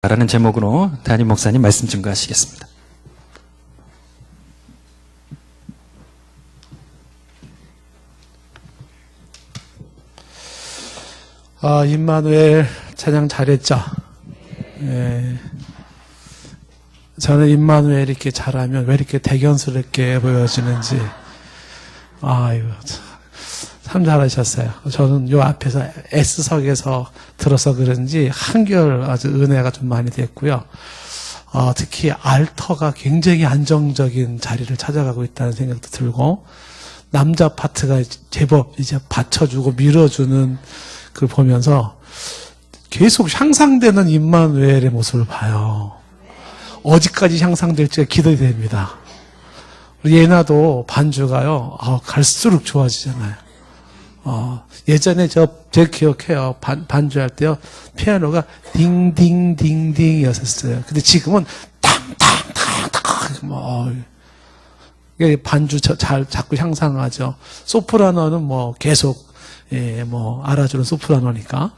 라는 제목으로 담임 목사님 말씀 증거하시겠습니다. 임마누엘 찬양 잘했죠? 예. 저는 임마누엘 이렇게 잘하면 왜 이렇게 대견스럽게 보여지는지, 이거 참 잘하셨어요. 저는 요 앞에서 S석에서 들어서 그런지 한결 아주 은혜가 좀 많이 됐고요. 특히 알터가 굉장히 안정적인 자리를 찾아가고 있다는 생각도 들고, 남자 파트가 제법 이제 받쳐주고 밀어주는 그걸 보면서 계속 향상되는 임마누엘의 모습을 봐요. 어디까지 향상될지가 기대됩니다. 예나도 반주가요, 갈수록 좋아지잖아요. 예전에 제가 기억해요. 반주할 때요, 피아노가 딩딩딩딩이었어요. 근데 지금은 탕탕탕탕, 반주 잘 자꾸 향상하죠. 소프라노는 계속, 알아주는 소프라노니까.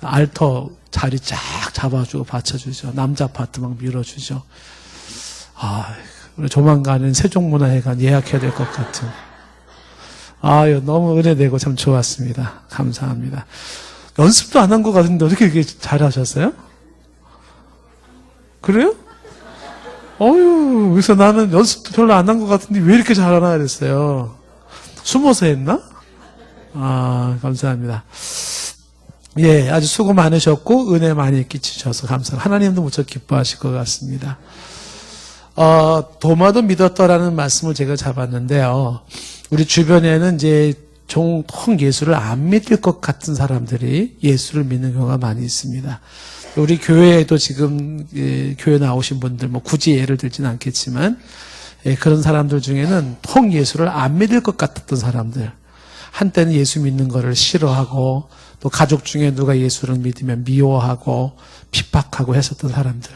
알터 자리 쫙 잡아주고 받쳐주죠. 남자 파트 막 밀어주죠. 조만간은 세종문화회관 예약해야 될 것 같은. 너무 은혜되고 참 좋았습니다. 감사합니다. 연습도 안 한 것 같은데 어떻게 이렇게 잘하셨어요? 그래요? 그래서 나는 연습도 별로 안 한 것 같은데 왜 이렇게 잘하나 그랬어요. 숨어서 했나? 감사합니다. 예, 아주 수고 많으셨고 은혜 많이 끼치셔서 감사합니다. 하나님도 무척 기뻐하실 것 같습니다. 도마도 믿었더라는 말씀을 제가 잡았는데요. 우리 주변에는 이제 통 예수를 안 믿을 것 같은 사람들이 예수를 믿는 경우가 많이 있습니다. 우리 교회에도 지금 교회 나오신 분들 굳이 예를 들지는 않겠지만 그런 사람들 중에는 통 예수를 안 믿을 것 같았던 사람들, 한때는 예수 믿는 거를 싫어하고 또 가족 중에 누가 예수를 믿으면 미워하고 핍박하고 했었던 사람들,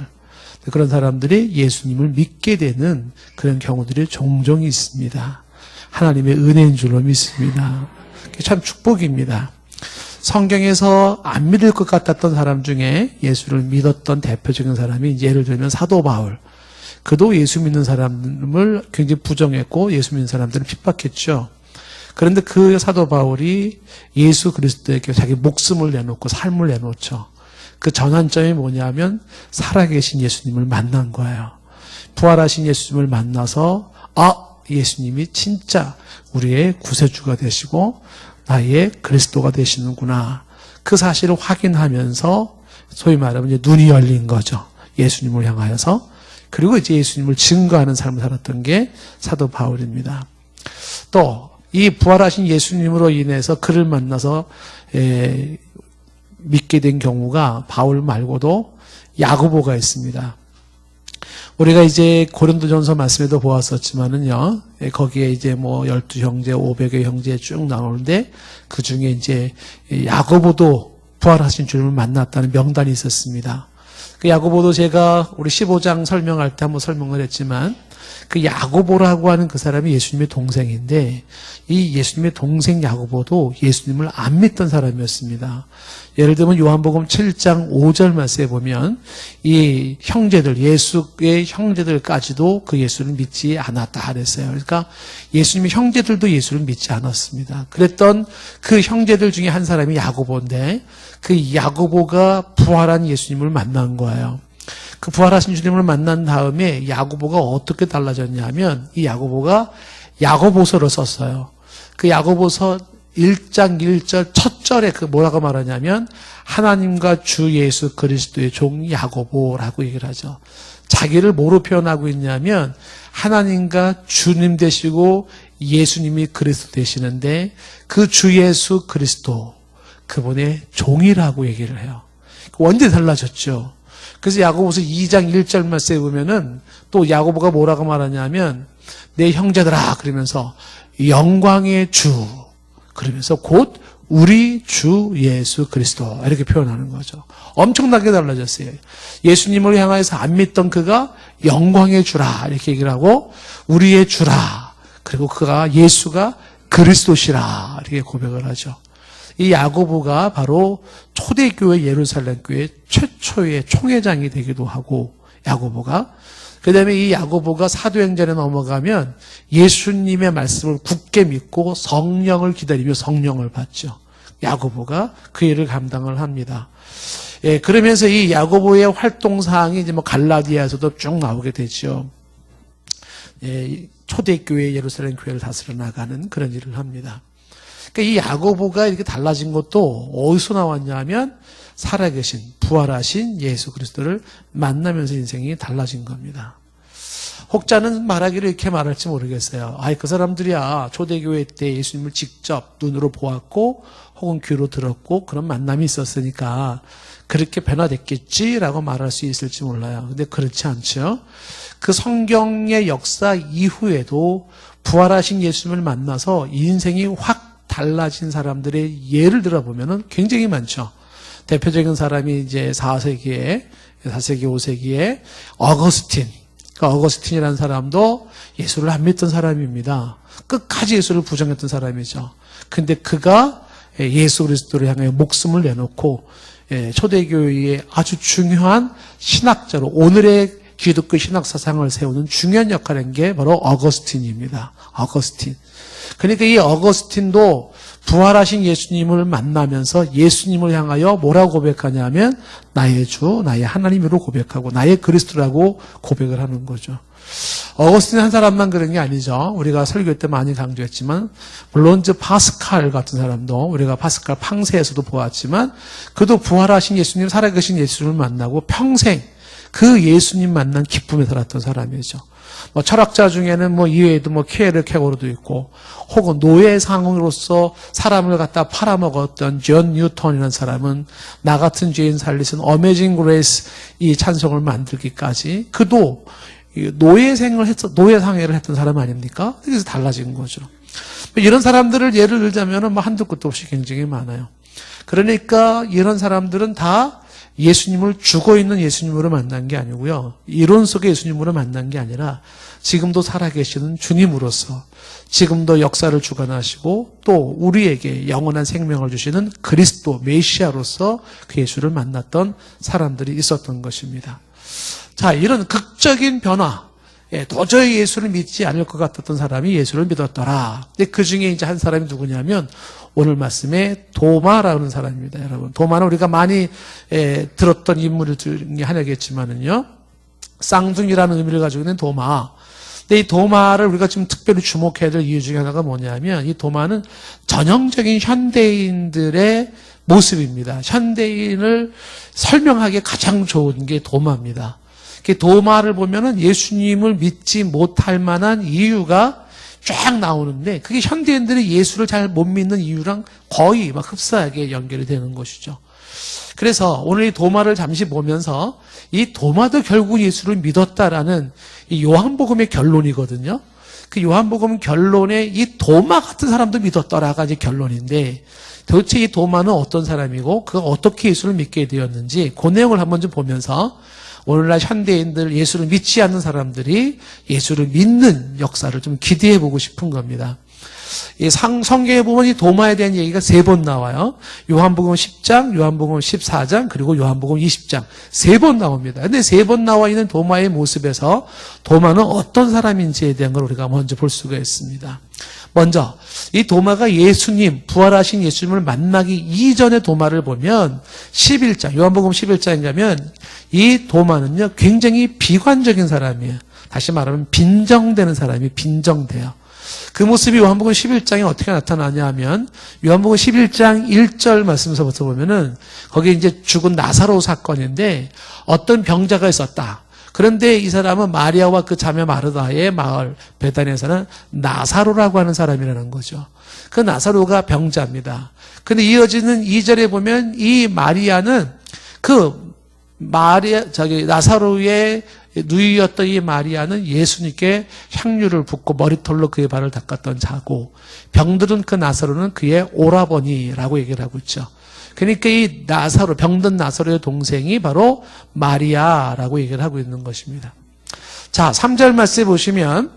그런 사람들이 예수님을 믿게 되는 그런 경우들이 종종 있습니다. 하나님의 은혜인 줄로 믿습니다. 참 축복입니다. 성경에서 안 믿을 것 같았던 사람 중에 예수를 믿었던 대표적인 사람이 예를 들면 사도 바울. 그도 예수 믿는 사람을 굉장히 부정했고 예수 믿는 사람들을 핍박했죠. 그런데 그 사도 바울이 예수 그리스도에게 자기 목숨을 내놓고 삶을 내놓죠. 그 전환점이 뭐냐면 살아계신 예수님을 만난 거예요. 부활하신 예수님을 만나서 예수님이 진짜 우리의 구세주가 되시고 나의 그리스도가 되시는구나. 그 사실을 확인하면서 소위 말하면 이제 눈이 열린 거죠. 예수님을 향하여서. 그리고 이제 예수님을 증거하는 삶을 살았던 게 사도 바울입니다. 또 이 부활하신 예수님으로 인해서 그를 만나서 믿게 된 경우가 바울 말고도 야고보가 있습니다. 우리가 이제 고린도전서 말씀에도 보았었지만은요, 거기에 이제 12형제, 500의 형제 쭉 나오는데, 그 중에 이제 야고보도 부활하신 주님을 만났다는 명단이 있었습니다. 그 야고보도 제가 우리 15장 설명할 때 한번 설명을 했지만, 그 야고보라고 하는 그 사람이 예수님의 동생인데, 이 예수님의 동생 야고보도 예수님을 안 믿던 사람이었습니다. 예를 들면 요한복음 7장 5절 말씀에 보면 이 형제들, 예수의 형제들까지도 그 예수를 믿지 않았다 그랬어요. 그러니까 예수님의 형제들도 예수를 믿지 않았습니다. 그랬던 그 형제들 중에 한 사람이 야고보인데, 그 야고보가 부활한 예수님을 만난 거예요. 그 부활하신 주님을 만난 다음에 야고보가 어떻게 달라졌냐면, 이 야고보가 야고보서를 썼어요. 그 야고보서 1장 1절 첫 절에 뭐라고 말하냐면, 하나님과 주 예수 그리스도의 종 야고보라고 얘기를 하죠. 자기를 뭐로 표현하고 있냐면, 하나님과 주님 되시고 예수님이 그리스도 되시는데 그 주 예수 그리스도, 그분의 종이라고 얘기를 해요. 완전히 달라졌죠. 그래서 야고보서 2장 1절 말씀에 보면은 또 야고보가 뭐라고 말하냐면, 내 형제들아 그러면서 영광의 주, 그러면서 곧 우리 주 예수 그리스도, 이렇게 표현하는 거죠. 엄청나게 달라졌어요. 예수님을 향해서 안 믿던 그가 영광의 주라 이렇게 얘기를 하고, 우리의 주라, 그리고 그가 예수가 그리스도시라 이렇게 고백을 하죠. 이 야고보가 바로 초대교회 예루살렘 교회 최초의 총회장이 되기도 하고, 야고보가. 그 다음에 이 야고보가 사도행전에 넘어가면 예수님의 말씀을 굳게 믿고 성령을 기다리며 성령을 받죠. 야고보가 그 일을 감당을 합니다. 예, 그러면서 이 야고보의 활동사항이 이제 뭐 갈라디아에서도 쭉 나오게 되죠. 예, 초대교회 예루살렘 교회를 다스려 나가는 그런 일을 합니다. 그러니까 이 야고보가 이렇게 달라진 것도 어디서 나왔냐 하면 살아계신 부활하신 예수 그리스도를 만나면서 인생이 달라진 겁니다. 혹자는 말하기를 이렇게 말할지 모르겠어요. 아이, 그 사람들이야 초대교회 때 예수님을 직접 눈으로 보았고 혹은 귀로 들었고 그런 만남이 있었으니까 그렇게 변화됐겠지라고 말할 수 있을지 몰라요. 근데 그렇지 않죠. 그 성경의 역사 이후에도 부활하신 예수님을 만나서 인생이 확 달라진 사람들의 예를 들어보면 굉장히 많죠. 대표적인 사람이 이제 4세기, 5세기에 어거스틴. 그러니까 어거스틴이라는 사람도 예수를 안 믿던 사람입니다. 끝까지 예수를 부정했던 사람이죠. 근데 그가 예수 그리스도를 향해 목숨을 내놓고 초대교회의 아주 중요한 신학자로 오늘의 기독교 신학 사상을 세우는 중요한 역할을 한 게 바로 어거스틴입니다. 어거스틴. 그러니까 이 어거스틴도 부활하신 예수님을 만나면서 예수님을 향하여 뭐라고 고백하냐면 나의 주, 나의 하나님으로 고백하고 나의 그리스도라고 고백을 하는 거죠. 어거스틴 한 사람만 그런 게 아니죠. 우리가 설교 때 많이 강조했지만 물론 파스칼 같은 사람도 우리가 파스칼 팡세에서도 보았지만 그도 부활하신 예수님, 살아계신 예수님을 만나고 평생 그 예수님 만난 기쁨에 살았던 사람이죠. 뭐 철학자 중에는 뭐 이외에도 뭐 케르케고르도 있고 혹은 노예상으로서 사람을 갖다 팔아먹었던 존 뉴턴이라는 사람은 나 같은 죄인 살리신 어메이징 그레이스 이 찬송을 만들기까지 그도 노예상회를 했던 사람 아닙니까? 그래서 달라진 거죠. 이런 사람들을 예를 들자면 뭐 한두 끝도 없이 굉장히 많아요. 그러니까 이런 사람들은 다 예수님을 죽어있는 예수님으로 만난 게 아니고요. 이론 속의 예수님으로 만난 게 아니라 지금도 살아계시는 주님으로서 지금도 역사를 주관하시고 또 우리에게 영원한 생명을 주시는 그리스도 메시아로서 그 예수를 만났던 사람들이 있었던 것입니다. 자, 이런 극적인 변화. 도저히 예수를 믿지 않을 것 같았던 사람이 예수를 믿었더라. 근데 그 중에 이제 한 사람이 누구냐면 오늘 말씀에 도마라는 사람입니다, 여러분. 도마는 우리가 많이 들었던 인물 중에 하나겠지만은요. 쌍둥이라는 의미를 가지고 있는 도마. 근데 이 도마를 우리가 지금 특별히 주목해야 될 이유 중에 하나가 뭐냐면 이 도마는 전형적인 현대인들의 모습입니다. 현대인을 설명하기에 가장 좋은 게 도마입니다. 도마를 보면은 예수님을 믿지 못할 만한 이유가 쫙 나오는데 그게 현대인들이 예수를 잘 못 믿는 이유랑 거의 막 흡사하게 연결이 되는 것이죠. 그래서 오늘 이 도마를 잠시 보면서 이 도마도 결국 예수를 믿었다라는 이 요한복음의 결론이거든요. 그 요한복음 결론에 이 도마 같은 사람도 믿었더라가 이제 결론인데 도대체 이 도마는 어떤 사람이고 그가 어떻게 예수를 믿게 되었는지 그 내용을 한번 좀 보면서 오늘날 현대인들 예수를 믿지 않는 사람들이 예수를 믿는 역사를 좀 기대해 보고 싶은 겁니다. 이 성경에 보면 이 도마에 대한 얘기가 3번 나와요. 요한복음 10장, 요한복음 14장, 그리고 요한복음 20장. 3번 나옵니다. 근데 3번 나와 있는 도마의 모습에서 도마는 어떤 사람인지에 대한 걸 우리가 먼저 볼 수가 있습니다. 먼저 이 도마가 예수님, 부활하신 예수님을 만나기 이전의 도마를 보면 11장, 요한복음 11장에 가면 이 도마는요 굉장히 비관적인 사람이에요. 다시 말하면 빈정대는 사람이 빈정돼요. 그 모습이 요한복음 11장에 어떻게 나타나냐 하면 요한복음 11장 1절 말씀서부터 보면은 거기에 이제 죽은 나사로 사건인데 어떤 병자가 있었다. 그런데 이 사람은 마리아와 그 자매 마르다의 마을 베다니에서는 나사로라고 하는 사람이라는 거죠. 그 나사로가 병자입니다. 근데 이어지는 2절에 보면 이 마리아는 나사로의 누이였던 이 마리아는 예수님께 향유를 붓고 머리털로 그의 발을 닦았던 자고 병들은 그 나사로는 그의 오라버니라고 얘기를 하고 있죠. 그러니까 이 나사로, 병든 나사로의 동생이 바로 마리아라고 얘기를 하고 있는 것입니다. 자, 3절 말씀에 보시면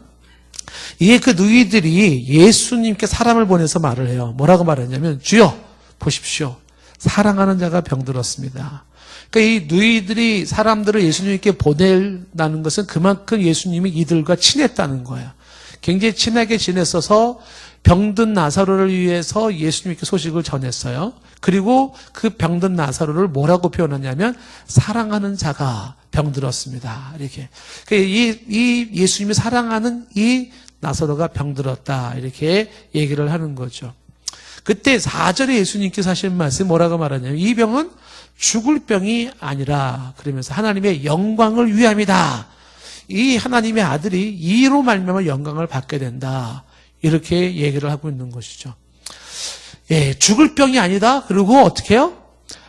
이게 그 누이들이 예수님께 사람을 보내서 말을 해요. 뭐라고 말했냐면 주여 보십시오. 사랑하는 자가 병들었습니다. 그러니까 이 누이들이 사람들을 예수님께 보낸다는 것은 그만큼 예수님이 이들과 친했다는 거예요. 굉장히 친하게 지냈어서 병든 나사로를 위해서 예수님께 소식을 전했어요. 그리고 그 병든 나사로를 뭐라고 표현하냐면 사랑하는 자가 병들었습니다. 이렇게. 이 예수님이 사랑하는 이 나사로가 병들었다. 이렇게 얘기를 하는 거죠. 그때 4절에 예수님께서 하신 말씀이 뭐라고 말하냐면 이 병은 죽을 병이 아니라 그러면서 하나님의 영광을 위함이다. 이 하나님의 아들이 이로 말미암아 영광을 받게 된다. 이렇게 얘기를 하고 있는 것이죠. 예, 죽을 병이 아니다. 그리고 어떻게 해요?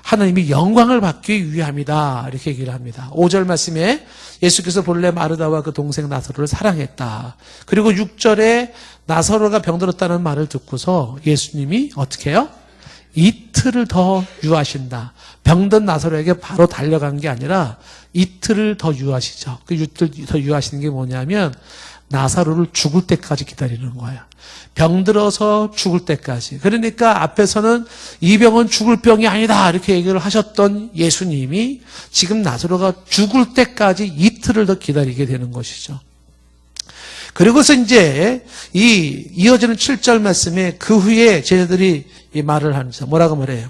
하나님이 영광을 받기 위함이다. 이렇게 얘기를 합니다. 5절 말씀에 예수께서 본래 마르다와 그 동생 나사로를 사랑했다. 그리고 6절에 나사로가 병들었다는 말을 듣고서 예수님이 어떻게 해요? 이틀을 더 유하신다. 병든 나사로에게 바로 달려간 게 아니라 이틀을 더 유하시죠. 그 이틀 더 유하시는 게 뭐냐면 나사로를 죽을 때까지 기다리는 거예요. 병들어서 죽을 때까지. 그러니까 앞에서는 이 병은 죽을 병이 아니다 이렇게 얘기를 하셨던 예수님이 지금 나사로가 죽을 때까지 이틀을 더 기다리게 되는 것이죠. 그리고서 이제 이어지는 7절 말씀에 그 후에 제자들이 이 말을 하면서 뭐라고 말해요?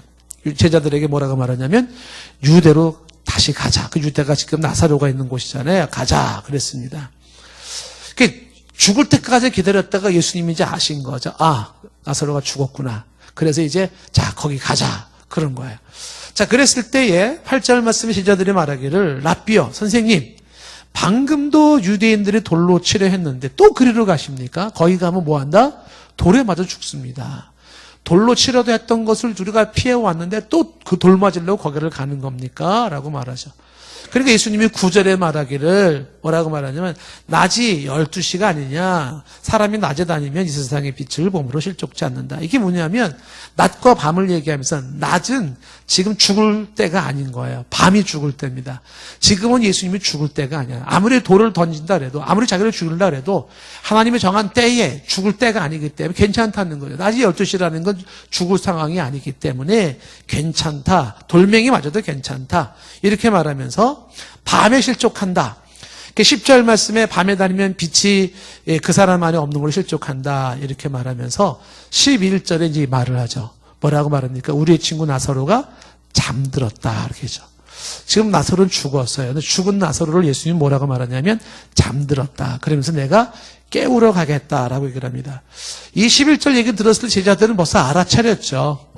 제자들에게 뭐라고 말하냐면 유대로 다시 가자. 그 유대가 지금 나사로가 있는 곳이잖아요. 가자 그랬습니다. 죽을 때까지 기다렸다가 예수님이 이제 아신 거죠. 아, 나사로가 죽었구나. 그래서 이제 자 거기 가자 그런 거예요. 자 그랬을 때에 8절 말씀에 제자들이 말하기를 라삐어 선생님 방금도 유대인들이 돌로 치려 했는데 또 그리로 가십니까? 거기 가면 뭐한다? 돌에 맞아 죽습니다. 돌로 치려도 했던 것을 우리가 피해왔는데 또 그 돌 맞으려고 거기를 가는 겁니까? 라고 말하죠. 그러니까 예수님이 9절에 말하기를 뭐라고 말하냐면 낮이 12시가 아니냐. 사람이 낮에 다니면 이 세상의 빛을 봄으로 실족지 않는다. 이게 뭐냐면 낮과 밤을 얘기하면서 낮은 지금 죽을 때가 아닌 거예요. 밤이 죽을 때입니다. 지금은 예수님이 죽을 때가 아니야. 아무리 돌을 던진다 그래도 아무리 자기를 죽일다 그래도 하나님의 정한 때에 죽을 때가 아니기 때문에 괜찮다는 거예요. 낮이 12시라는 건 죽을 상황이 아니기 때문에 괜찮다. 돌멩이 맞아도 괜찮다. 이렇게 말하면서 밤에 실족한다. 10절 말씀에 밤에 다니면 빛이 그 사람 안에 없는 걸로 실족한다. 이렇게 말하면서 11절에 이제 말을 하죠. 뭐라고 말합니까? 우리의 친구 나사로가 잠들었다. 이렇게 하죠. 지금 나사로는 죽었어요. 근데 죽은 나사로를 예수님이 뭐라고 말하냐면 잠들었다. 그러면서 내가 깨우러 가겠다라고 얘기를 합니다. 이 11절 얘기 들었을 때 제자들은 벌써 알아차렸죠.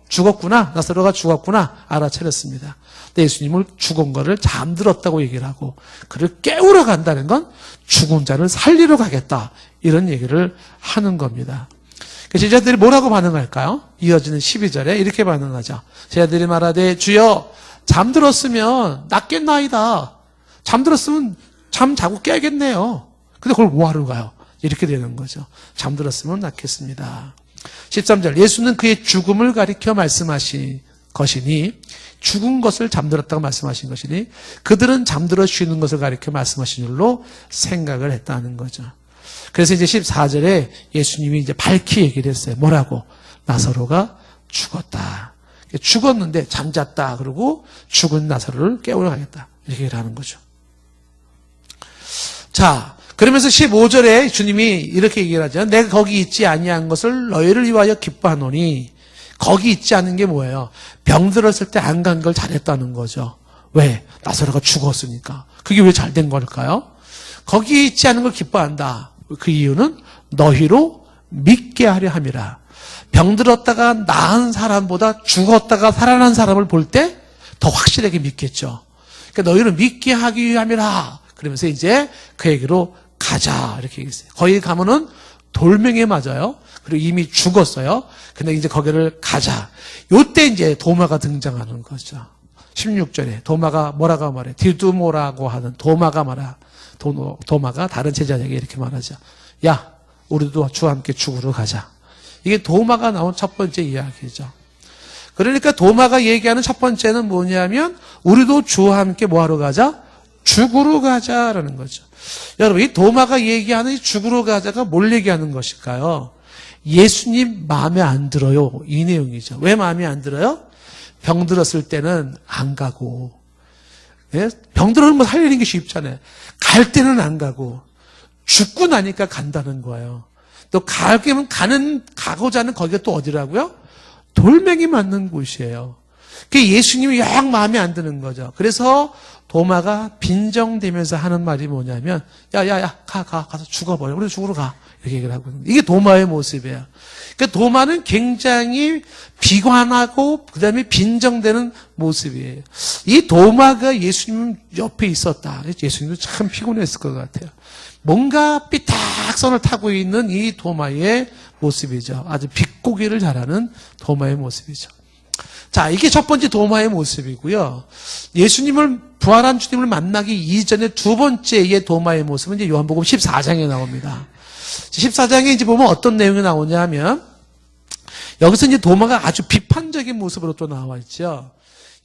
죽었구나. 나사로가 죽었구나. 알아차렸습니다. 근데 예수님을 죽은 거를 잠들었다고 얘기를 하고 그를 깨우러 간다는 건 죽은 자를 살리러 가겠다. 이런 얘기를 하는 겁니다. 제자들이 뭐라고 반응할까요? 이어지는 12절에 이렇게 반응하죠. 제자들이 말하되 주여 잠들었으면 낫겠나이다. 잠들었으면 잠 자고 깨야겠네요. 근데 그걸 뭐하러 가요? 이렇게 되는 거죠. 잠들었으면 낫겠습니다. 13절 예수는 그의 죽음을 가리켜 말씀하신 것이니 죽은 것을 잠들었다고 말씀하신 것이니 그들은 잠들어 쉬는 것을 가리켜 말씀하신 줄로 생각을 했다는 거죠. 그래서 이제 14절에 예수님이 이제 밝히 얘기를 했어요. 뭐라고? 나사로가 죽었다. 죽었는데 잠잤다. 그러고 죽은 나사로를 깨우러 가겠다. 이렇게 얘기를 하는 거죠. 자, 그러면서 15절에 주님이 이렇게 얘기를 하죠. 내가 거기 있지 아니한 것을 너희를 위하여 기뻐하노니 거기 있지 않은 게 뭐예요? 병들었을 때 안 간 걸 잘했다는 거죠. 왜? 나사로가 죽었으니까. 그게 왜 잘 된 걸까요? 거기 있지 않은 걸 기뻐한다. 그 이유는 너희로 믿게 하려 함이라. 병들었다가 나은 사람보다 죽었다가 살아난 사람을 볼 때 더 확실하게 믿겠죠. 그러니까 너희를 믿게 하기 위함이라. 그러면서 이제 그 얘기로 가자 이렇게 얘기했어요. 거기 가면은 돌멩이에 맞아요. 그리고 이미 죽었어요. 근데 이제 거기를 가자. 요때 이제 도마가 등장하는 거죠. 16절에 도마가 뭐라고 말해? 디두모라고 하는 도마가 말하. 도마가 다른 제자에게 이렇게 말하죠. 야, 우리도 주와 함께 죽으러 가자. 이게 도마가 나온 첫 번째 이야기죠. 그러니까 도마가 얘기하는 첫 번째는 뭐냐면 우리도 주와 함께 뭐하러 가자? 죽으러 가자라는 거죠. 여러분 이 도마가 얘기하는 이 죽으러 가자가 뭘 얘기하는 것일까요? 예수님 마음에 안 들어요. 이 내용이죠. 왜 마음에 안 들어요? 병 들었을 때는 안 가고, 예? 병 들어는 뭐 살리는 게 쉽잖아요. 갈 때는 안 가고, 죽고 나니까 간다는 거예요. 또 가고자 하는 거기가 또 어디라고요? 돌멩이 맞는 곳이에요. 그게 예수님이 영 마음에 안 드는 거죠. 그래서 도마가 빈정대면서 하는 말이 뭐냐면, 가서 죽어버려. 우리 죽으러 가. 이렇게 얘기를 하고 있는 거예요. 이게 도마의 모습이에요. 그러니까 도마는 굉장히 비관하고, 그 다음에 빈정대는 모습이에요. 이 도마가 예수님 옆에 있었다. 예수님도 참 피곤했을 것 같아요. 뭔가 삐딱선을 타고 있는 이 도마의 모습이죠. 아주 빗고기를 잘하는 도마의 모습이죠. 자, 이게 첫 번째 도마의 모습이고요. 예수님을, 부활한 주님을 만나기 이전에 두 번째의 도마의 모습은 이제 요한복음 14장에 나옵니다. 14장에 이제 보면 어떤 내용이 나오냐 하면, 여기서 이제 도마가 아주 비판적인 모습으로 또 나와 있죠.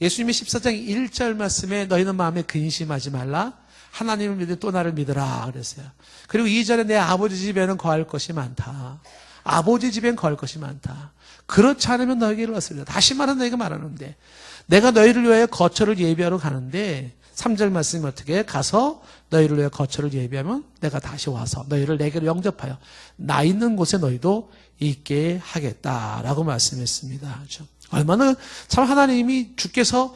예수님이 14장 1절 말씀에 너희는 마음에 근심하지 말라. 하나님을 믿으 또 나를 믿으라 그랬어요. 그리고 2절에 내 아버지 집에는 거할 것이 많다. 아버지 집엔 거할 것이 많다. 그렇지 않으면 너에게로 왔으리라. 다시 말하면 너희가 말하는데 내가 너희를 위하여 거처를 예비하러 가는데 3절 말씀이 어떻게 가서 너희를 위하여 거처를 예비하면 내가 다시 와서 너희를 내게로 영접하여 나 있는 곳에 너희도 있게 하겠다라고 말씀했습니다. 그렇죠? 얼마나 참 하나님이 주께서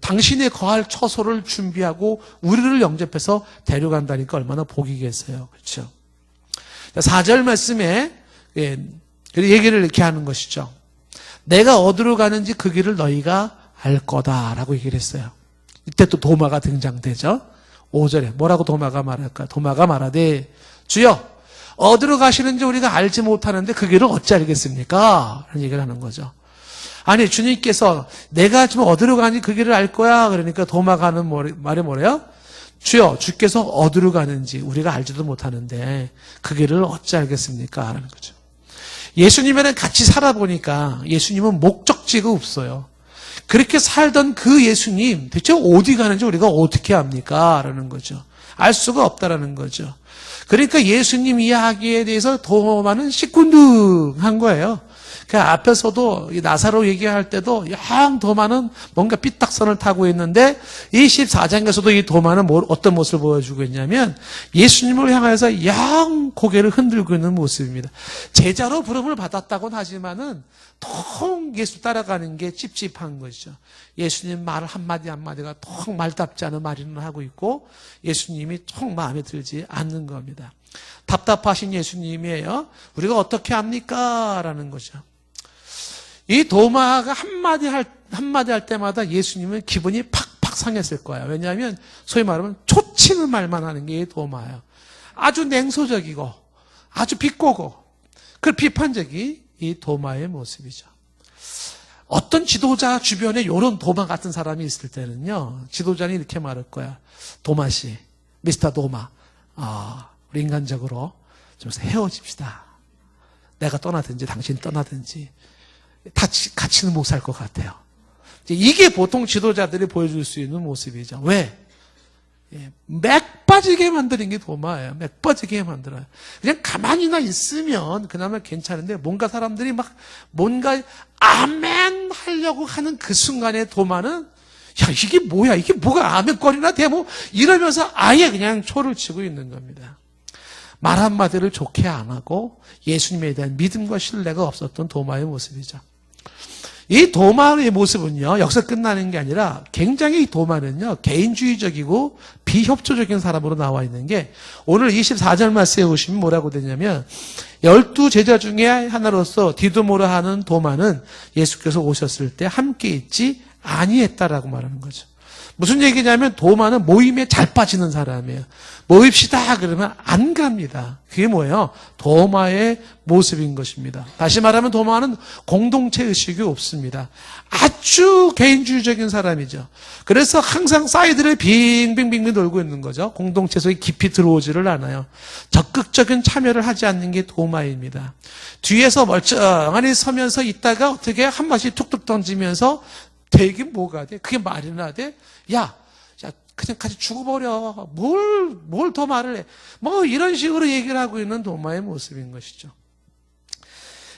당신의 거할 처소를 준비하고 우리를 영접해서 데려간다니까 얼마나 복이겠어요. 그렇죠? 4절 말씀에 얘기를 이렇게 하는 것이죠. 내가 어디로 가는지 그 길을 너희가 알 거다라고 얘기를 했어요. 이때 또 도마가 등장되죠. 5절에 뭐라고 도마가 말할까? 도마가 말하되 주여 어디로 가시는지 우리가 알지 못하는데 그 길을 어찌 알겠습니까? 라는 얘기를 하는 거죠. 아니 주님께서 내가 지금 어디로 가는지 그 길을 알 거야. 그러니까 도마가 하는 말이 뭐래요? 주여 주께서 어디로 가는지 우리가 알지도 못하는데 그 길을 어찌 알겠습니까? 라는 거죠. 예수님이랑 같이 살아보니까 예수님은 목적지가 없어요. 그렇게 살던 그 예수님 대체 어디 가는지 우리가 어떻게 압니까? 라는 거죠. 알 수가 없다라는 거죠. 그러니까 예수님 이야기에 대해서 도마는 시큰둥한 거예요. 그 앞에서도 나사로 얘기할 때도 영 도마는 뭔가 삐딱선을 타고 있는데 이 14장에서도 이 도마는 어떤 모습을 보여주고 있냐면 예수님을 향해서 영 고개를 흔들고 있는 모습입니다. 제자로 부름을 받았다고는 하지만은 통 예수 따라가는 게 찝찝한 거죠. 예수님 말 한마디 한마디가 통 말답지 않은 말을 하고 있고 예수님이 통 마음에 들지 않는 겁니다. 답답하신 예수님이에요. 우리가 어떻게 합니까? 라는 거죠. 이 도마가 한마디 할 때마다 예수님은 기분이 팍팍 상했을 거예요. 왜냐하면 소위 말하면 초치는 말만 하는 게 이 도마예요. 아주 냉소적이고 아주 비꼬고 그 비판적이 이 도마의 모습이죠. 어떤 지도자 주변에 이런 도마 같은 사람이 있을 때는요. 지도자는 이렇게 말할 거야. 도마 씨, 미스터 도마. 우리 인간적으로 좀 헤어집시다. 내가 떠나든지 당신이 떠나든지 같이는 못 살 것 같아요. 이게 보통 지도자들이 보여줄 수 있는 모습이죠. 왜? 맥 빠지게 만드는 게 도마예요. 맥 빠지게 만들어요. 그냥 가만히나 있으면 그나마 괜찮은데 뭔가 사람들이 막 뭔가 아멘 하려고 하는 그 순간에 도마는 야 이게 뭐야? 이게 뭐가 아멘거리나 돼? 뭐 이러면서 아예 그냥 초를 치고 있는 겁니다. 말 한마디를 좋게 안 하고 예수님에 대한 믿음과 신뢰가 없었던 도마의 모습이죠. 이 도마의 모습은요, 여기서 끝나는 게 아니라 굉장히 이 도마는요, 개인주의적이고 비협조적인 사람으로 나와 있는 게 오늘 24절 말씀에 보시면 뭐라고 되냐면 12제자 중에 하나로서 디두모라 하는 도마는 예수께서 오셨을 때 함께 있지 아니했다라고 말하는 거죠. 무슨 얘기냐면 도마는 모임에 잘 빠지는 사람이에요. 모입시다 그러면 안 갑니다. 그게 뭐예요? 도마의 모습인 것입니다. 다시 말하면 도마는 공동체 의식이 없습니다. 아주 개인주의적인 사람이죠. 그래서 항상 사이드를 빙빙빙빙 돌고 있는 거죠. 공동체 속에 깊이 들어오지를 않아요. 적극적인 참여를 하지 않는 게 도마입니다. 뒤에서 멀쩡하니 서면서 있다가 어떻게 한 마디 툭툭 던지면서 되게 뭐가 돼? 그게 말이나 돼? 야, 그냥 같이 죽어버려. 뭘 더 말을 해. 뭐 이런 식으로 얘기를 하고 있는 도마의 모습인 것이죠.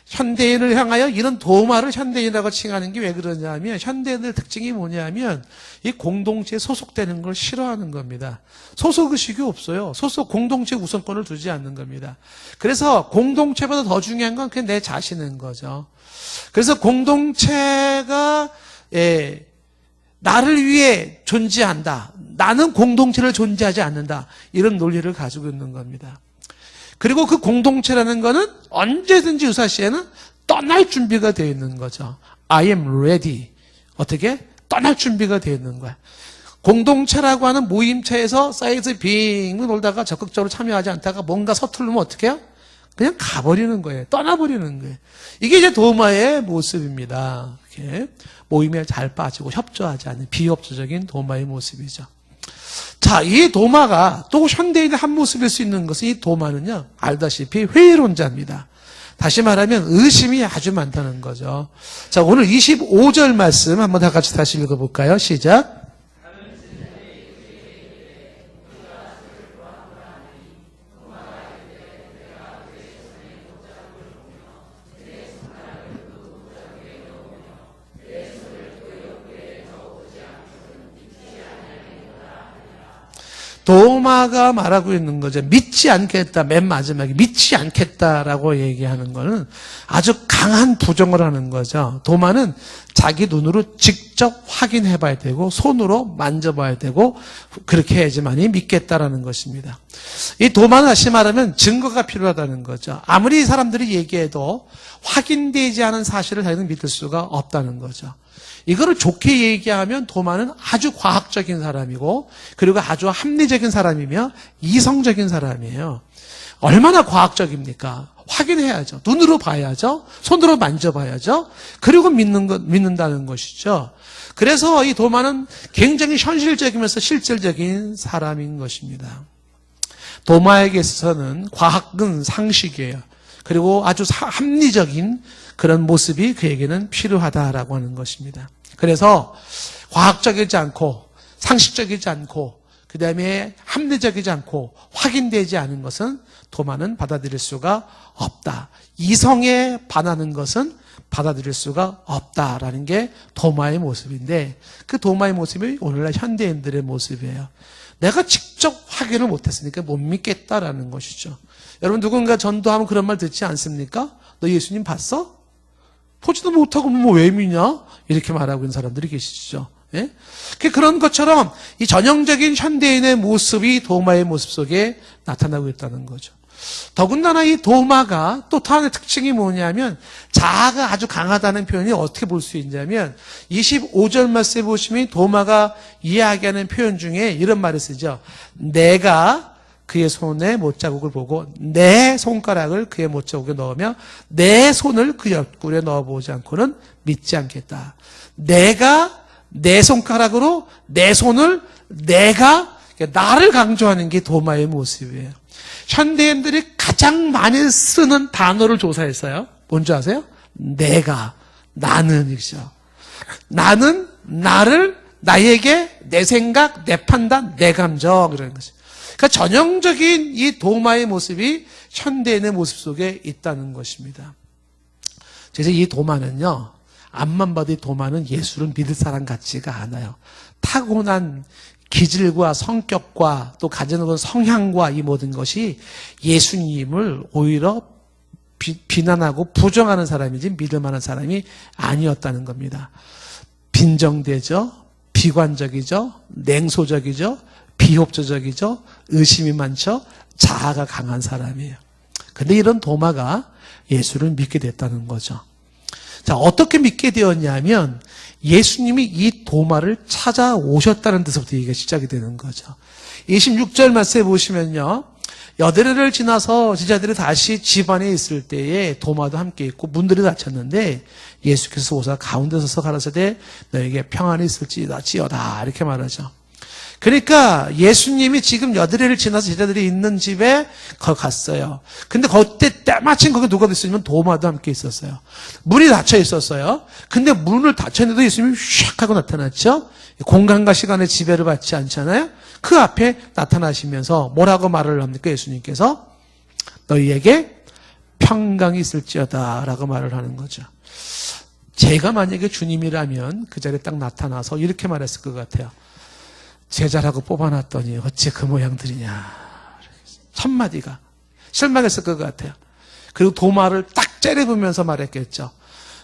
현대인을 향하여 이런 도마를 현대인이라고 칭하는 게 왜 그러냐면 현대인의 특징이 뭐냐면 이 공동체에 소속되는 걸 싫어하는 겁니다. 소속의식이 없어요. 소속 공동체 우선권을 두지 않는 겁니다. 그래서 공동체보다 더 중요한 건 그냥 내 자신인 거죠. 그래서 공동체가 나를 위해 존재한다. 나는 공동체를 존재하지 않는다. 이런 논리를 가지고 있는 겁니다. 그리고 그 공동체라는 거는 언제든지 유사시에는 떠날 준비가 되어 있는 거죠. I am ready. 어떻게? 떠날 준비가 되어 있는 거야. 공동체라고 하는 모임체에서 사이즈 빙 놀다가 적극적으로 참여하지 않다가 뭔가 서툴르면 어떻게 해요? 그냥 가버리는 거예요. 떠나버리는 거예요. 이게 이제 도마의 모습입니다. 이렇게 모임에 잘 빠지고 협조하지 않는 비협조적인 도마의 모습이죠. 자, 이 도마가 또 현대인의 한 모습일 수 있는 것은 이 도마는요, 알다시피 회의론자입니다. 다시 말하면 의심이 아주 많다는 거죠. 자, 오늘 25절 말씀 한번 다 같이 다시 읽어볼까요? 시작. 도마가 말하고 있는 거죠. 믿지 않겠다. 맨 마지막에 믿지 않겠다라고 얘기하는 거는 아주 강한 부정을 하는 거죠. 도마는 자기 눈으로 직접 확인해 봐야 되고 손으로 만져봐야 되고 그렇게 해야지만이 믿겠다라는 것입니다. 이 도마는 다시 말하면 증거가 필요하다는 거죠. 아무리 사람들이 얘기해도 확인되지 않은 사실을 자기는 믿을 수가 없다는 거죠. 이거를 좋게 얘기하면 도마는 아주 과학적인 사람이고 그리고 아주 합리적인 사람이며 이성적인 사람이에요. 얼마나 과학적입니까? 확인해야죠. 눈으로 봐야죠. 손으로 만져봐야죠. 그리고 믿는다는 것이죠. 그래서 이 도마는 굉장히 현실적이면서 실질적인 사람인 것입니다. 도마에게 있어서는 과학은 상식이에요. 그리고 아주 합리적인 그런 모습이 그에게는 필요하다라고 하는 것입니다. 그래서 과학적이지 않고 상식적이지 않고 그 다음에 합리적이지 않고 확인되지 않은 것은 도마는 받아들일 수가 없다. 이성에 반하는 것은 받아들일 수가 없다라는 게 도마의 모습인데 그 도마의 모습이 오늘날 현대인들의 모습이에요. 내가 직접 확인을 못했으니까 못 믿겠다라는 것이죠. 여러분 누군가 전도하면 그런 말 듣지 않습니까? 너 예수님 봤어? 보지도 못하고 뭐 왜 믿냐? 이렇게 말하고 있는 사람들이 계시죠. 예? 그런 것처럼 이 전형적인 현대인의 모습이 도마의 모습 속에 나타나고 있다는 거죠. 더군다나 이 도마가 또 다른 특징이 뭐냐면 자아가 아주 강하다는 표현이 어떻게 볼 수 있냐면 25절 말씀에 보시면 도마가 이야기하는 표현 중에 이런 말을 쓰죠. 내가 그의 손에 못자국을 보고 내 손가락을 그의 못자국에 넣으며 내 손을 그 옆구리에 넣어보지 않고는 믿지 않겠다. 내가 내 손가락으로 내 손을 나를 강조하는 게 도마의 모습이에요. 현대인들이 가장 많이 쓰는 단어를 조사했어요. 뭔지 아세요? 나는이죠. 나는 나를 나에게 내 생각, 내 판단, 내 감정 이런 것이. 그러니까 전형적인 이 도마의 모습이 현대인의 모습 속에 있다는 것입니다. 그래서 이 도마는요, 앞만 봐도 이 도마는 예수를 믿을 사람 같지가 않아요. 타고난 기질과 성격과 또 가지는 성향과 이 모든 것이 예수님을 오히려 비난하고 부정하는 사람이지 믿을 만한 사람이 아니었다는 겁니다. 빈정대죠, 비관적이죠, 냉소적이죠, 비협조적이죠, 의심이 많죠, 자아가 강한 사람이에요. 근데 이런 도마가 예수를 믿게 됐다는 거죠. 자, 어떻게 믿게 되었냐면 예수님이 이 도마를 찾아오셨다는 데서부터 얘기가 시작이 되는 거죠. 26절 말씀에 보시면요. 여드레를 지나서 제자들이 다시 집 안에 있을 때에 도마도 함께 있고 문들이 닫혔는데 예수께서 오사 가운데 서서 가라사대 너에게 평안이 있을지어다 이렇게 말하죠. 그러니까 예수님이 지금 여드레를 지나서 제자들이 있는 집에 갔어요. 근데 그때 때마침 거기 누가 있었냐면 도마도 함께 있었어요. 문이 닫혀 있었어요. 근데 문을 닫혔는데도 예수님이 휙 하고 나타났죠. 공간과 시간의 지배를 받지 않잖아요. 그 앞에 나타나시면서 뭐라고 말을 합니까? 예수님께서 너희에게 평강이 있을지어다 라고 말을 하는 거죠. 제가 만약에 주님이라면 그 자리에 딱 나타나서 이렇게 말했을 것 같아요. 제자라고 뽑아놨더니 어째 그 모양들이냐. 첫마디가 실망했을 것 같아요. 그리고 도마를 딱 째려보면서 말했겠죠.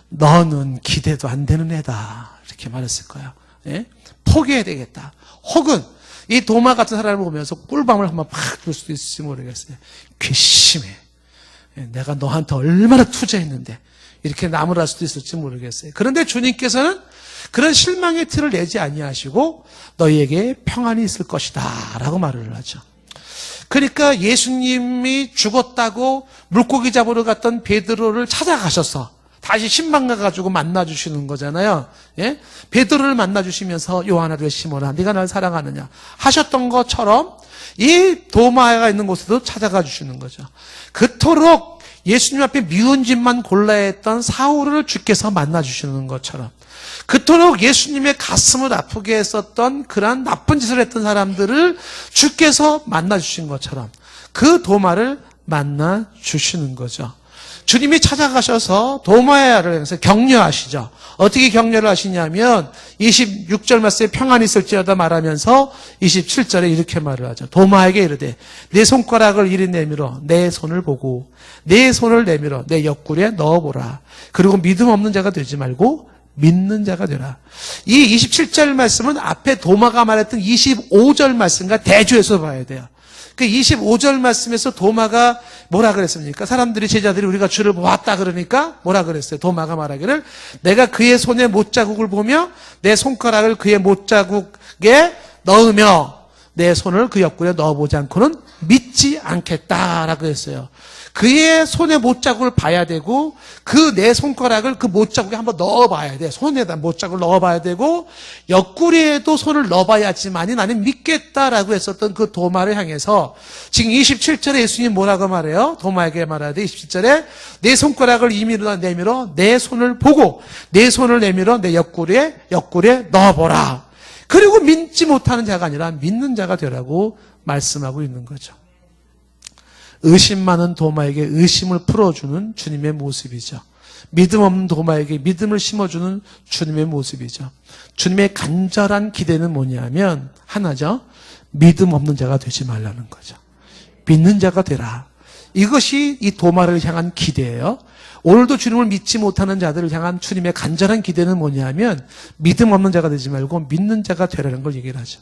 너는 기대도 안 되는 애다. 이렇게 말했을 거예요. 예? 포기해야 되겠다. 혹은 이 도마 같은 사람을 보면서 꿀밤을 한번 팍 줄 수도 있을지 모르겠어요. 괘씸해. 내가 너한테 얼마나 투자했는데 이렇게 나무랄 수도 있을지 모르겠어요. 그런데 주님께서는 그런 실망의 티를 내지 아니하시고 너희에게 평안이 있을 것이다 라고 말을 하죠. 그러니까 예수님이 죽었다고 물고기 잡으러 갔던 베드로를 찾아가셔서 다시 신방 가가지고 만나주시는 거잖아요. 예? 베드로를 만나주시면서 요한아를 시몬아 네가 날 사랑하느냐 하셨던 것처럼 이 도마가 있는 곳에도 찾아가 주시는 거죠. 그토록 예수님 앞에 미운 짓만 골라야 했던 사울을 주께서 만나주시는 것처럼 그토록 예수님의 가슴을 아프게 했었던 그러한 나쁜 짓을 했던 사람들을 주께서 만나주신 것처럼 그 도마를 만나주시는 거죠. 주님이 찾아가셔서 도마야를 향해서 격려하시죠. 어떻게 격려를 하시냐면 26절 말씀에 평안이 있을지어다 말하면서 27절에 이렇게 말을 하죠. 도마에게 이르되 내 손가락을 이리 내밀어 내 손을 보고 내 손을 내밀어 내 옆구리에 넣어보라. 그리고 믿음 없는 자가 되지 말고 믿는 자가 되라. 이 27절 말씀은 앞에 도마가 말했던 25절 말씀과 대조해서 봐야 돼요. 그 25절 말씀에서 도마가 뭐라 그랬습니까? 사람들이 제자들이 우리가 주를 보았다 그러니까 뭐라 그랬어요? 도마가 말하기를 내가 그의 손에 못자국을 보며 내 손가락을 그의 못자국에 넣으며 내 손을 그 옆구리에 넣어보지 않고는 믿지 않겠다라고 했어요. 그의 손에 못자국을 봐야 되고 그 내 손가락을 그 못자국에 한번 넣어봐야 돼. 손에다 못자국을 넣어봐야 되고 옆구리에도 손을 넣어봐야지만이 나는 믿겠다라고 했었던 그 도마를 향해서 지금 27절에 예수님 뭐라고 말해요? 도마에게 말하되 27절에 내 손가락을 이미로 내밀어 내 손을 보고 내 손을 내밀어 내 옆구리에 넣어보라. 그리고 믿지 못하는 자가 아니라 믿는 자가 되라고 말씀하고 있는 거죠. 의심 많은 도마에게 의심을 풀어주는 주님의 모습이죠. 믿음 없는 도마에게 믿음을 심어주는 주님의 모습이죠. 주님의 간절한 기대는 뭐냐면 하나죠. 믿음 없는 자가 되지 말라는 거죠. 믿는 자가 되라. 이것이 이 도마를 향한 기대예요. 오늘도 주님을 믿지 못하는 자들을 향한 주님의 간절한 기대는 뭐냐면 믿음 없는 자가 되지 말고 믿는 자가 되라는 걸 얘기를 하죠.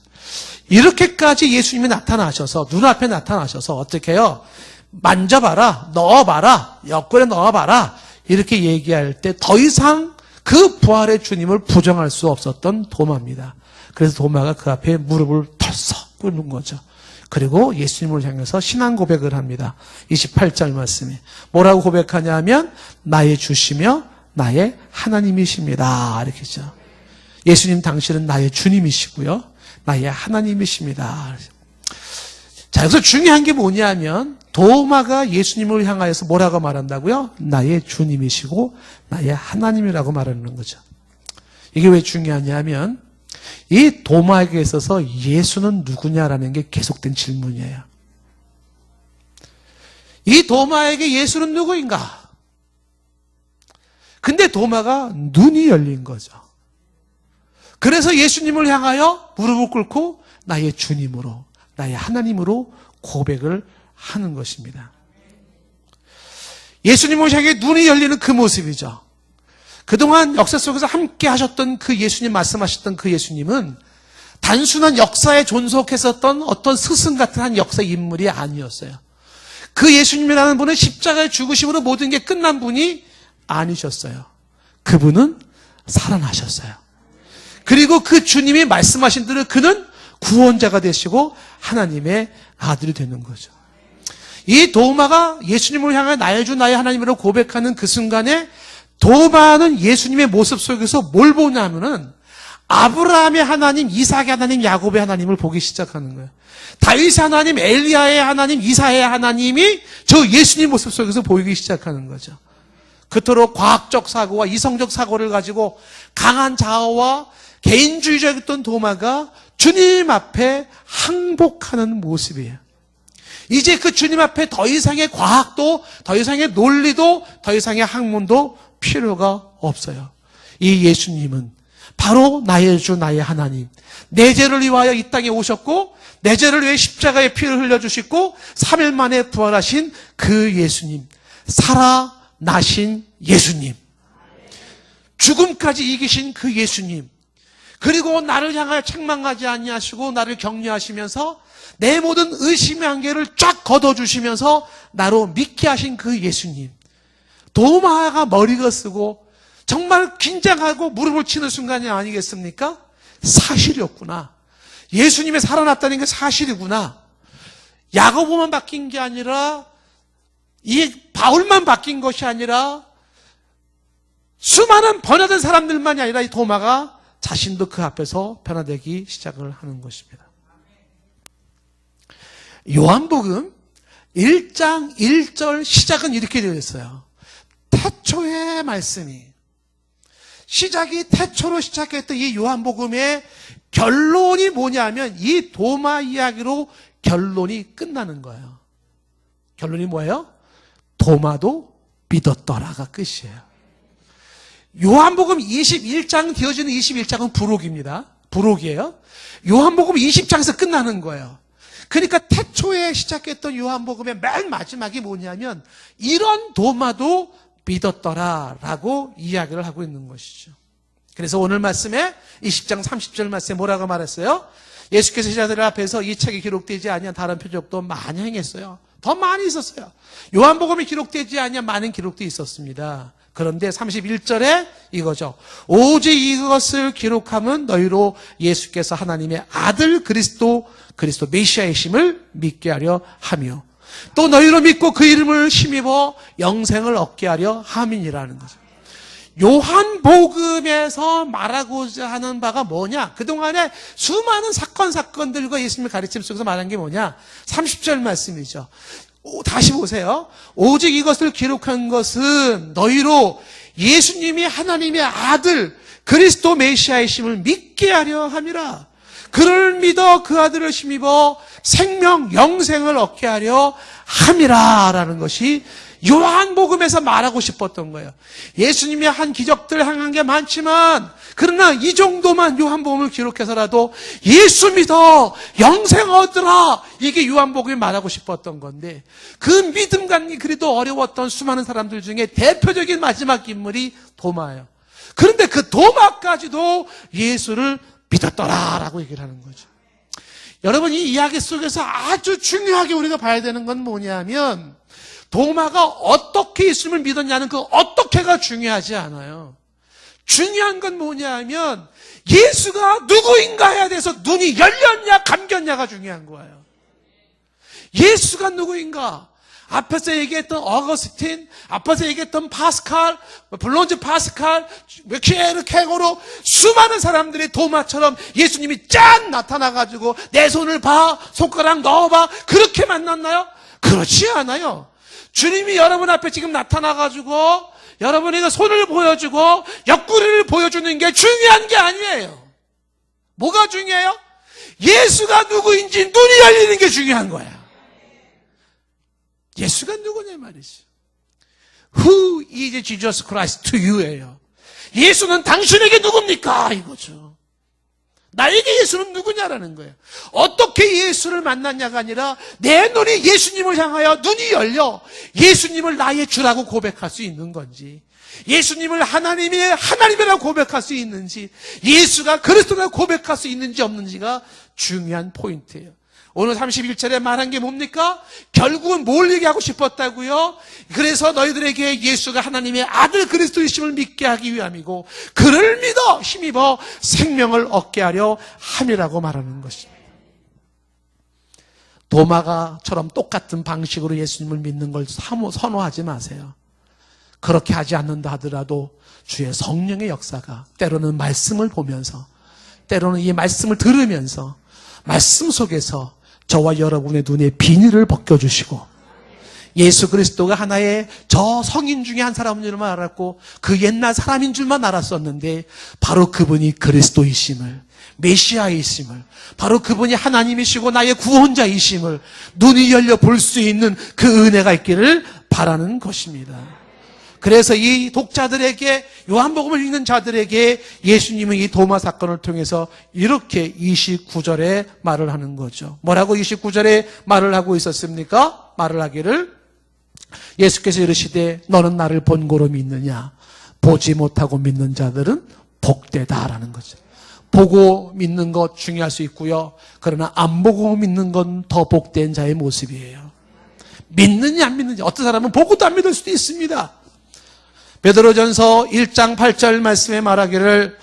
이렇게까지 예수님이 나타나셔서 눈앞에 나타나셔서 어떻게 해요? 만져봐라, 넣어봐라, 옆구리에 넣어봐라 이렇게 얘기할 때 더 이상 그 부활의 주님을 부정할 수 없었던 도마입니다. 그래서 도마가 그 앞에 무릎을 털썩 꿇는 거죠. 그리고 예수님을 향해서 신앙 고백을 합니다. 28절 말씀에 뭐라고 고백하냐면 나의 주시며 나의 하나님이십니다. 이렇게 했죠. 예수님 당신은 나의 주님이시고요. 나의 하나님이십니다. 자, 여기서 중요한 게 뭐냐면 도마가 예수님을 향하여서 뭐라고 말한다고요? 나의 주님이시고 나의 하나님이라고 말하는 거죠. 이게 왜 중요하냐면 이 도마에게 있어서 예수는 누구냐라는 게 계속된 질문이에요. 이 도마에게 예수는 누구인가? 근데 도마가 눈이 열린 거죠. 그래서 예수님을 향하여 무릎을 꿇고 나의 주님으로 나의 하나님으로 고백을 하는 것입니다. 예수님을 향해 눈이 열리는 그 모습이죠. 그동안 역사 속에서 함께 하셨던 그 예수님, 말씀하셨던 그 예수님은 단순한 역사에 존속했었던 어떤 스승 같은 한 역사 인물이 아니었어요. 그 예수님이라는 분은 십자가의 죽으심으로 모든 게 끝난 분이 아니셨어요. 그분은 살아나셨어요. 그리고 그 주님이 말씀하신 대로 그는 구원자가 되시고 하나님의 아들이 되는 거죠. 이 도마가 예수님을 향해 나의 주 나의 하나님으로 고백하는 그 순간에 도마는 예수님의 모습 속에서 뭘 보냐면은 아브라함의 하나님, 이삭의 하나님, 야곱의 하나님을 보기 시작하는 거예요. 다윗의 하나님, 엘리야의 하나님, 이사야의 하나님이 저 예수님 모습 속에서 보이기 시작하는 거죠. 그토록 과학적 사고와 이성적 사고를 가지고 강한 자아와 개인주의적이었던 도마가 주님 앞에 항복하는 모습이에요. 이제 그 주님 앞에 더 이상의 과학도, 더 이상의 논리도, 더 이상의 학문도 필요가 없어요. 이 예수님은 바로 나의 주, 나의 하나님, 내 죄를 위하여 이 땅에 오셨고 내 죄를 위해 십자가에 피를 흘려주시고 3일 만에 부활하신 그 예수님, 살아나신 예수님, 죽음까지 이기신 그 예수님, 그리고 나를 향하여 책망하지 아니하시고 나를 격려하시면서 내 모든 의심의 한계를 쫙 걷어주시면서 나로 믿게 하신 그 예수님, 도마가 머리가 쓰고 정말 긴장하고 무릎을 치는 순간이 아니겠습니까? 사실이었구나. 예수님이 살아났다는 게 사실이구나. 야고보만 바뀐 게 아니라 이 바울만 바뀐 것이 아니라 수많은 변화된 사람들만이 아니라 이 도마가 자신도 그 앞에서 변화되기 시작을 하는 것입니다. 요한복음 1장 1절 시작은 이렇게 되어 있어요. 태초의 말씀이, 시작이 태초로 시작했던 이 요한복음의 결론이 뭐냐면 이 도마 이야기로 결론이 끝나는 거예요. 결론이 뭐예요? 도마도 믿었더라가 끝이에요. 요한복음 21장 되어지는 21장은 부록입니다. 부록이에요. 요한복음 20장에서 끝나는 거예요. 그러니까 태초에 시작했던 요한복음의 맨 마지막이 뭐냐면 이런 도마도 믿었더라라고 이야기를 하고 있는 것이죠. 그래서 오늘 말씀에 20장 30절 말씀에 뭐라고 말했어요? 예수께서 제자들 앞에서 이 책에 기록되지 아니한 다른 표적도 많이 행했어요. 더 많이 있었어요. 요한복음이 기록되지 아니한 많은 기록도 있었습니다. 그런데 31절에 이거죠. 오직 이것을 기록함은 너희로 예수께서 하나님의 아들 그리스도 메시아이심을 믿게 하려 하며 또 너희로 믿고 그 이름을 힘입어 영생을 얻게 하려 함이니라는 거죠. 요한복음에서 말하고자 하는 바가 뭐냐? 그동안에 수많은 사건들과 예수님의 가르침 속에서 말한 게 뭐냐? 30절 말씀이죠. 다시 보세요. 오직 이것을 기록한 것은 너희로 예수님이 하나님의 아들 그리스도 메시아이심을 믿게 하려 함이라. 그를 믿어 그 아들을 힘입어 생명 영생을 얻게 하려 함이라라는 것이 요한복음에서 말하고 싶었던 거예요. 예수님이 한 기적들 행한 게 많지만 그러나 이 정도만 요한복음을 기록해서라도 예수 믿어 영생 얻으라, 이게 요한복음이 말하고 싶었던 건데 그 믿음 갖기 그래도 어려웠던 수많은 사람들 중에 대표적인 마지막 인물이 도마예요. 그런데 그 도마까지도 예수를 믿었더라라고 얘기를 하는 거죠. 여러분, 이 이야기 속에서 아주 중요하게 우리가 봐야 되는 건 뭐냐면 도마가 어떻게 예수님을 믿었냐는 그 어떻게가 중요하지 않아요. 중요한 건 뭐냐면 예수가 누구인가에 대해서 눈이 열렸냐 감겼냐가 중요한 거예요. 예수가 누구인가? 앞에서 얘기했던 어거스틴, 앞에서 얘기했던 파스칼, 블론즈 파스칼, 키에르 케고로 수많은 사람들이 도마처럼 예수님이 짠 나타나가지고 내 손을 봐, 손가락 넣어봐, 그렇게 만났나요? 그렇지 않아요. 주님이 여러분 앞에 지금 나타나가지고 여러분에게 손을 보여주고 옆구리를 보여주는 게 중요한 게 아니에요. 뭐가 중요해요? 예수가 누구인지 눈이 열리는 게 중요한 거야. 예수가 누구냐 말이죠. Who is Jesus Christ to you예요. 예수는 당신에게 누굽니까? 이거죠. 나에게 예수는 누구냐라는 거예요. 어떻게 예수를 만났냐가 아니라 내 눈이 예수님을 향하여 눈이 열려 예수님을 나의 주라고 고백할 수 있는 건지, 예수님을 하나님이라고 고백할 수 있는지, 예수가 그리스도라고 고백할 수 있는지 없는지가 중요한 포인트예요. 오늘 31절에 말한 게 뭡니까? 결국은 뭘 얘기하고 싶었다고요? 그래서 너희들에게 예수가 하나님의 아들 그리스도이심을 믿게 하기 위함이고 그를 믿어 힘입어 생명을 얻게 하려 함이라고 말하는 것입니다. 도마가처럼 똑같은 방식으로 예수님을 믿는 걸 선호하지 마세요. 그렇게 하지 않는다 하더라도 주의 성령의 역사가 때로는 말씀을 보면서, 때로는 이 말씀을 들으면서 말씀 속에서 저와 여러분의 눈에 비닐을 벗겨주시고 예수 그리스도가 하나의 저 성인 중에 한 사람인 줄만 알았고 그 옛날 사람인 줄만 알았었는데 바로 그분이 그리스도이심을 메시아이심을, 바로 그분이 하나님이시고 나의 구원자이심을 눈이 열려 볼 수 있는 그 은혜가 있기를 바라는 것입니다. 그래서 이 독자들에게, 요한복음을 읽는 자들에게 예수님은 이 도마 사건을 통해서 이렇게 29절에 말을 하는 거죠. 뭐라고 29절에 말을 하고 있었습니까? 말을 하기를, 예수께서 이르시되 너는 나를 본고로 믿느냐? 보지 못하고 믿는 자들은 복되다라는 거죠. 보고 믿는 것 중요할 수 있고요. 그러나 안 보고 믿는 건 더 복된 자의 모습이에요. 믿느냐 안 믿느냐. 어떤 사람은 보고도 안 믿을 수도 있습니다. 베드로전서 1장 8절 말씀에 말하기를,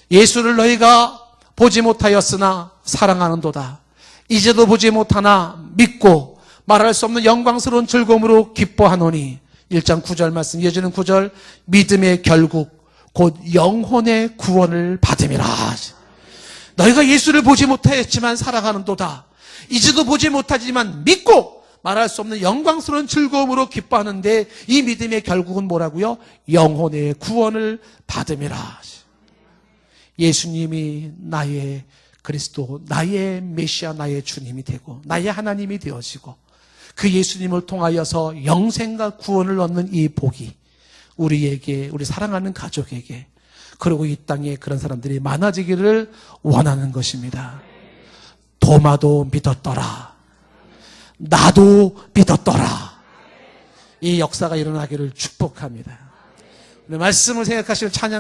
예수를 너희가 보지 못하였으나 사랑하는도다. 이제도 보지 못하나 믿고 말할 수 없는 영광스러운 즐거움으로 기뻐하노니. 1장 9절 말씀, 이어지는 9절, 믿음의 결국 곧 영혼의 구원을 받음이라. 너희가 예수를 보지 못하였지만 사랑하는도다. 이제도 보지 못하지만 믿고 말할 수 없는 영광스러운 즐거움으로 기뻐하는데, 이 믿음의 결국은 뭐라고요? 영혼의 구원을 받음이라. 예수님이 나의 그리스도, 나의 메시아, 나의 주님이 되고 나의 하나님이 되어지고, 그 예수님을 통하여서 영생과 구원을 얻는 이 복이 우리에게, 우리 사랑하는 가족에게, 그리고 이 땅에 그런 사람들이 많아지기를 원하는 것입니다. 도마도 믿었더라. 나도 믿었더라. 이 역사가 일어나기를 축복합니다. 말씀을 생각하시는 찬양